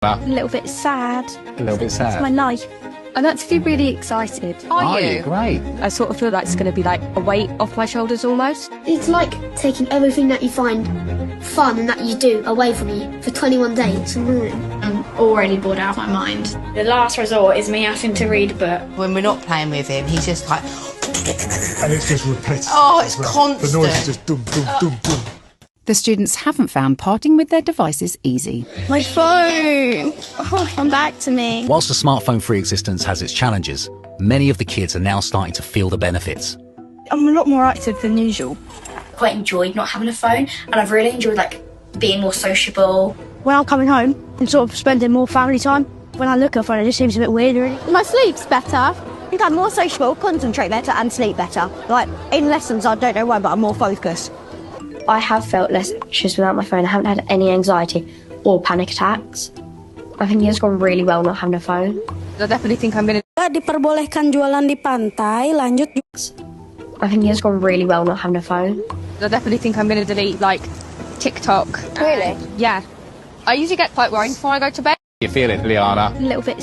A little bit sad. A little bit sad. It's my life. I'm actually really excited. Are you? Great. I sort of feel like it's going to be like a weight off my shoulders almost. It's like taking everything that you find fun and that you do away from you for 21 days. I'm already bored out of my mind. The last resort is me having to read a book. When we're not playing with him, he's just like... And it's just repetitive. Oh, it's constant. The noise is just dum, dum, dum, dum. The students haven't found parting with their devices easy. My phone! Oh, come back to me. Whilst the smartphone-free existence has its challenges, many of the kids are now starting to feel the benefits. I'm a lot more active than usual. Quite enjoyed not having a phone, and I've really enjoyed like being more sociable. When I'm coming home and sort of spending more family time, when I look at a phone it just seems a bit weird really. My sleep's better. I think I'm more sociable, concentrate better and sleep better. Like in lessons I don't know why, but I'm more focused. I have felt less anxious without my phone. I haven't had any anxiety or panic attacks. I think it's gone really well not having a phone. I definitely think I'm going to... Diperbolehkan jualan di pantai, lanjut... I think it's gone really well not having a phone. I definitely think I'm going to delete, like, TikTok. Really? Yeah. I usually get quite worried before I go to bed. You feel it, Liana? A little bit